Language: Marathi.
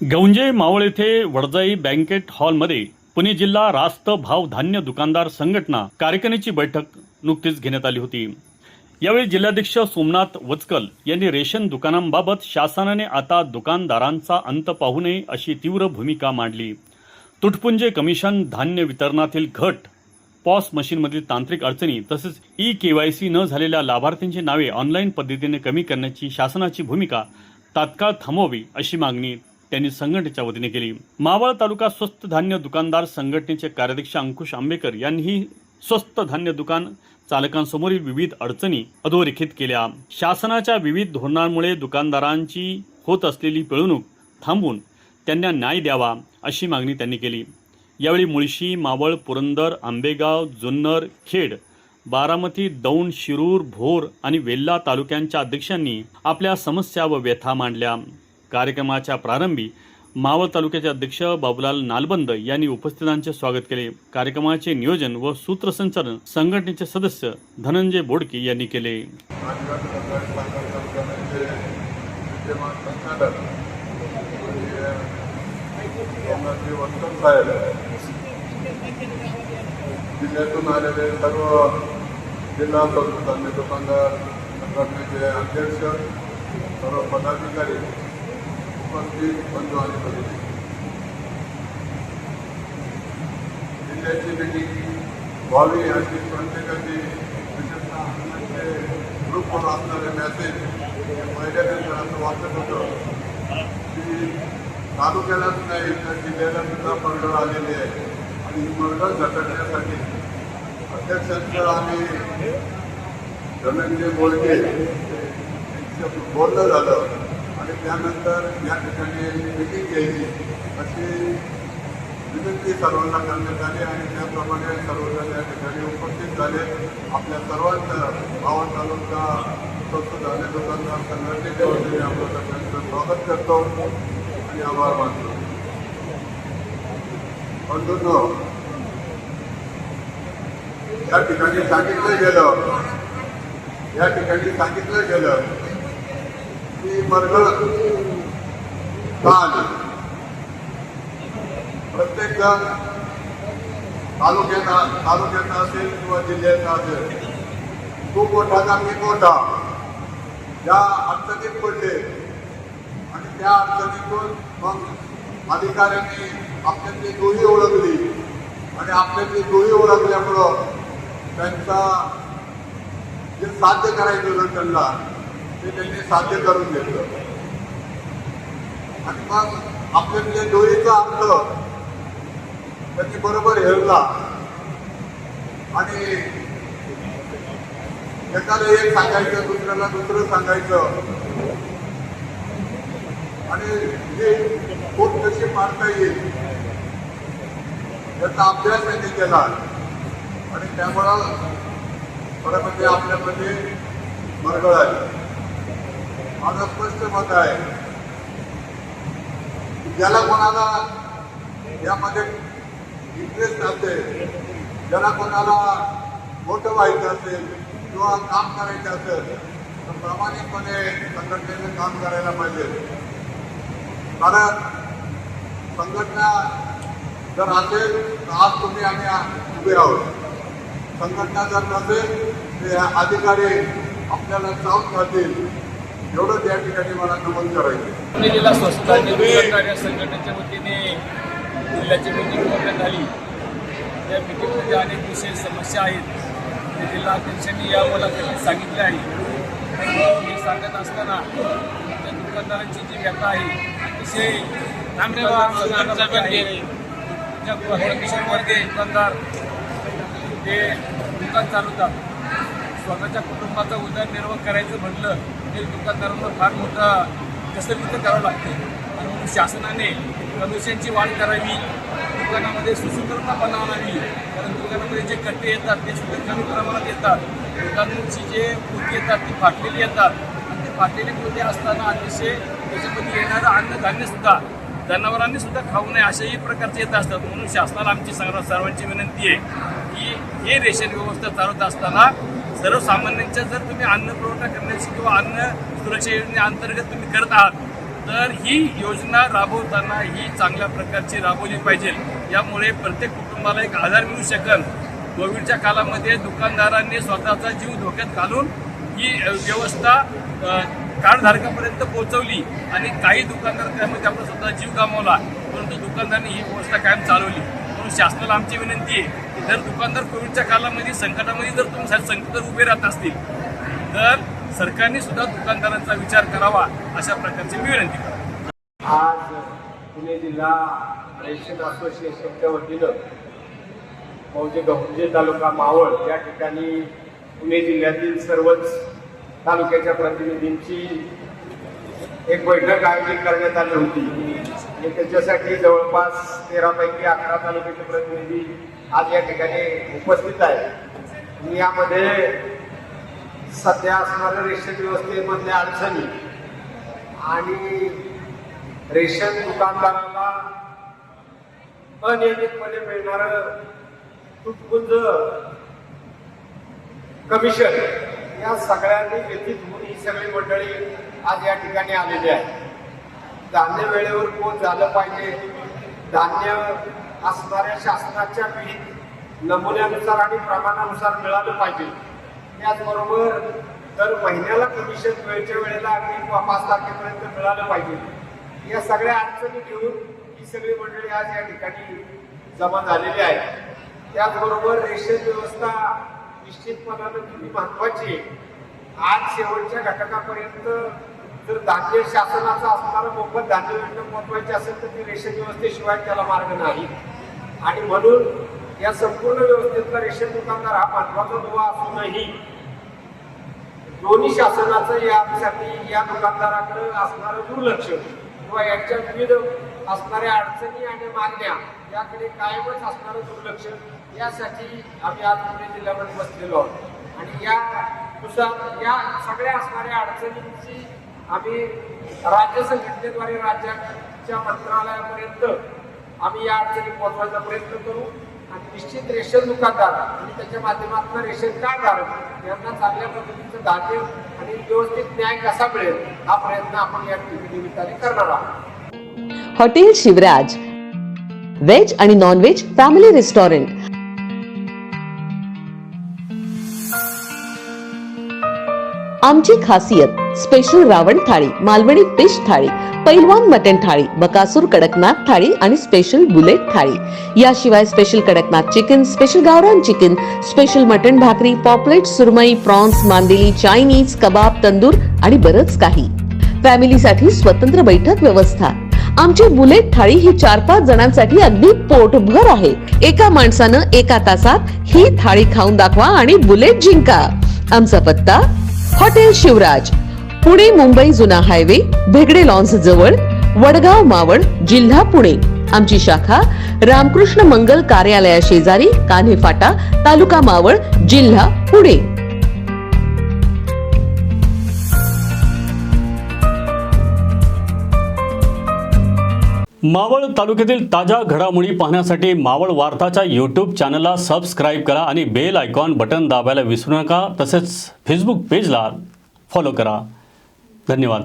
गौंजे मावळ येथे वडजाई बँकेट हॉलमध्ये पुणे जिल्हा रास्त भाव धान्य दुकानदार संघटना कार्यकारिणीची बैठक नुकतीच घेण्यात आली होती। यावेळी जिल्हाध्यक्ष सोमनाथ वचकल यांनी रेशन दुकानांबाबत शासनाने आता दुकानदारांचा अंत पाहू नये अशी तीव्र भूमिका मांडली। तुटपुंजे कमिशन, धान्य वितरणातील घट, पॉस मशीनमधील तांत्रिक अडचणी तसेच KYC न झालेल्या लाभार्थ्यांची नावे ऑनलाईन पद्धतीने कमी करण्याची शासनाची भूमिका तात्काळ थांबवावी अशी मागणी त्यांनी संघटनेच्या वतीने केली। मावळ तालुका स्वस्त धान्य दुकानदार संघटनेचे कार्याध्यक्ष अंकुश आंबेकर यांनीही स्वस्त धान्य दुकान चालकांसमोरील विविध अडचणी अधोरेखित केल्या। शासनाच्या विविध धोरणांमुळे दुकानदारांची होत असलेली पिळवणूक थांबवून त्यांना न्याय द्यावा अशी मागणी त्यांनी केली। यावेळी मुळशी, मावळ, पुरंदर, आंबेगाव, जुन्नर, खेड, बारामती, दौंड, शिरूर, भोर आणि वेल्हा तालुक्यांच्या अध्यक्षांनी आपल्या समस्या व व्यथा मांडल्या। कार्यक्रमाच्या प्रारंभी मावळ तालुक्याचे अध्यक्ष बाबूलाल नालबंद यांनी उपस्थितांचे स्वागत केले। कार्यक्रमाचे नियोजन व सूत्रसंचालन संघटनेचे सदस्य धनंजय बोडके यांनी केले। जिल्ह्यातून आलेले सर्व जिल्हा स्वस्त धान्य दुकानदार संघटनेचे अध्यक्ष, सर्व पदाधिकारी, उपस्थित बंधू आणि भगिनी, जिल्ह्याची मीटिंग व्हावी अशी प्रत्येकाची विशेषतः अन्नाचे ग्रुपवर असणारे मेसेज पहिल्या दिवशी असं वाटत होतं की तालुक्यालाच नाही तर जिल्ह्याला सुद्धा पडझड आलेली आहे आणि ही पडझड झटकण्यासाठी अध्यक्षांचं आम्ही धनंजय बोडके यांचं बोलणं झालं आणि त्यानंतर या ठिकाणी मीटिंग घ्यायची अशी विनंती सर्वांना करण्यात आली आणि त्याप्रमाणे सर्वजण या ठिकाणी उपस्थित झाले। आपल्या सर्वांचं मावळ तालुका स्वस्त धान्य दुकानदार संघटनेच्या वतीने आपलं सगळ्यांचं स्वागत करतो आणि आभार मानतो। बंधूंनो, या ठिकाणी सांगितलं गेलं की मरगळ काल प्रत्येक जण तालुक्यात असेल किंवा जिल्ह्याचा असेल, खूप मोठा जाती मोठा ज्या अडचणीत पडले आणि त्या अडचणीतून मग अधिकाऱ्यांनी आपल्यातली दुही ओळखली आणि आपल्यातली दुही ओळखल्यामुळं त्यांचा जे साध्य करायचं होतं त्यांना ते त्यांनी साध्य करून घेतलं आणि मग आपल्यातल्या दुहीचा अर्थ त्यांनी बरोबर हेरला आणि एकाला एक सांगायचं, दुसऱ्याला दुसरं सांगायचं आणि हे खूप कशी मांडता येईल याचा अभ्यास त्यांनी केला आणि त्यामुळं बऱ्यापैकी आपल्यामध्ये मरगळ आहे। माझं स्पष्ट मत आहे की ज्याला कोणाला यामध्ये इंटरेस्ट असेल, ज्याला कोणाला मोठं व्हायचं असेल किंवा काम करायचं असेल तर प्रामाणिकपणे संघटनेचं काम करायला पाहिजे। कारण संघटना जर असेल तर आज तुम्ही आम्ही उभे आहोत, संघटना जर नसेल तर अधिकारी आपल्याला चावून खातील, एवढंच या ठिकाणी मला नमूद करायचं। पुणे जिल्हा स्वस्त धान्य दुकानदार संघटनेच्या वतीने जिल्ह्याची मीटिंग करण्यात आली। त्या मीटिंगमध्ये अनेक विशेष समस्या आहेत ते जिल्हाध्यक्षांनी या मुलाखतीत सांगितले आहे। हे सांगत असताना त्या दुकानदारांची जी व्यथा आहे अतिशय कमिशनमध्ये दुकानदार ते दुकान चालवतात, स्वतःच्या कुटुंबाचा उदरनिर्वाह करायचं म्हटलं ते दुकानदारांना फार मोठा कसरत करावं लागते आणि म्हणून शासनाने कमिशनची वाढ करावी, दुकानामध्ये सुसूत्रता बनवावी। कारण दुकानामध्ये जे कट्टे येतात ते सुद्धा कमी प्रमाणात येतात, दुकानांची जे पोती येतात ती फाटलेली येतात आणि ते फाटलेली पोती असताना अतिशय त्याच्यामध्ये येणारं अन्नधान्यसुद्धा जनावरांनी सुद्धा खाऊ नये अशाही प्रकारचे येत असतात। म्हणून शासनाला आमची सर्वांची विनंती आहे की हे रेशन व्यवस्था चालवत असताना सर्वसामान्यांच्या जर तुम्ही अन्न पुरवठा करण्याची किंवा अन्न सुरक्षा योजनेअंतर्गत तुम्ही करत आहात तर ही योजना राबवताना ही चांगल्या प्रकारची राबवली पाहिजे. यामुळे प्रत्येक कुटुंबाला एक आधार मिळू शकेल. कोविडच्या काळामध्ये दुकानदारांनी स्वतःचा जीव धोक्यात घालून ही व्यवस्था कार्डधारकापर्यंत पोहोचवली आणि काही दुकानदार त्यामध्ये आपला स्वतः जीव गमावला, परंतु दुकानदारांनी ही व्यवस्था कायम चालवली. म्हणून शासनाला आमची विनंती आहे की जर दुकानदार कोविडच्या काळामध्ये संकटामध्ये जर तुमच्या संकटात उभे राहत असतील तर सरकारने सुद्धा दुकानदारांचा विचार करावा, अशा प्रकारची मी विनंती करतो. आज पुणे जिल्हा रेशन असोसिएशनच्या वतीनं मौजे गहुंजे तालुका मावळ या ठिकाणी पुणे जिल्ह्यातील सर्वच तालुक्याच्या प्रतिनिधींची एक बैठक आयोजित करण्यात आली होती आणि त्याच्यासाठी जवळपास 13 पैकी 11 तालुक्याचे प्रतिनिधी आज या ठिकाणी उपस्थित आहेत. यामध्ये सध्या असणाऱ्या रेशन व्यवस्थेमधल्या अडचणी आणि रेशन दुकानदाराला अनियमितपणे मिळणारं तुटपुंज कमिशन या सगळ्यांनी व्यतीत होऊन ही सगळी मंडळी आज या ठिकाणी आलेली आहे. धान्य वेळेवर पोच झालं पाहिजे, धान्य असणाऱ्या शासनाच्या पीडित नमुन्यानुसार आणि प्रमाणानुसार मिळालं पाहिजे. त्याचबरोबर दर महिन्याला कमिशन वेळच्या वेळेला अगदी 5 तारखेपर्यंत मिळालं पाहिजे. या सगळ्या अडचणी घेऊन ही सगळी मंडळी आज या ठिकाणी जमा झालेली आहे. त्याचबरोबर रेशन व्यवस्था निश्चितपणानं किती महत्वाची आहे. आज शेवटच्या घटकापर्यंत जर धान्य शासनाचं असणारं मोफत धान्य वेळेला पोहोचवायचे असेल तर ती रेशन व्यवस्थेशिवाय त्याला मार्ग नाही आणि म्हणून या संपूर्ण व्यवस्थेतला रेशन दुकानदार हा महत्वाचा दुवा असूनही दोन्ही शासनाचं यासाठी या दुकानदाराकडे असणारं दुर्लक्ष किंवा यांच्या विविध असणाऱ्या अडचणी आणि मागण्या याकडे कायमच असणारं दुर्लक्ष, यासाठी आम्ही आज पुणे जिल्ह्यामध्ये बसलेलो आहोत आणि यानुसार या सगळ्या असणाऱ्या अडचणींची आम्ही राज्य संघटनेद्वारे राज्याच्या मंत्रालयापर्यंत आम्ही या अडचणी पोहोचवायचा प्रयत्न करू आणि निश्चित रेशन दुकानदार आणि त्याच्या माध्यमातून रेशन कार्डधारक यांना चांगल्या पद्धतीचं धान्य आणि व्यवस्थित न्याय कसा मिळेल हा प्रयत्न आपण या निमित्ताने करणार आहोत. हॉटेल शिवराज व्हेज आणि नॉन व्हेज फॅमिली रेस्टॉरंट. आमची खासियत स्पेशल रावण थाळी, मालवणी फिश थाळी, पैलवान मटन थाळी, बकासूर कडकनाथ थाळी आणि स्पेशल बुलेट थाळी. याशिवाय स्पेशल कडकनाथ चिकन, स्पेशल गावरान चिकन, स्पेशल मटन भाकरी, पॉपलेट, सुरमई, प्रॉन्स, मांदेली, चायनीज, कबाब, तंदूर आणि बरंच काही. फॅमिलीसाठी स्वतंत्र बैठक व्यवस्था. आमची बुलेट थाळी ही 4-5 जणांसाठी अगदी पोटभर आहे. एका माणसानं एका तासात ही थाळी खाऊन दाखवा आणि बुलेट जिंका. आमचा पत्ता हॉटेल शिवराज, पुणे मुंबई जुना हायवे, भेगडे लॉन्स जवळ, वडगाव मावळ, जिल्हा पुणे. आमची शाखा रामकृष्ण मंगल कार्यालया शेजारी, कान्हे फाटा, तालुका मावळ, जिल्हा पुणे. मावळ तालुक्यातील ताज्या घडामोडी पाहण्यासाठी मावळ वार्ताच्या यूट्यूब चॅनलला सबस्क्राईब करा आणि बेल आयकॉन बटन दाबायला विसरू नका. तसेच फेसबुक पेजला फॉलो करा. धन्यवाद.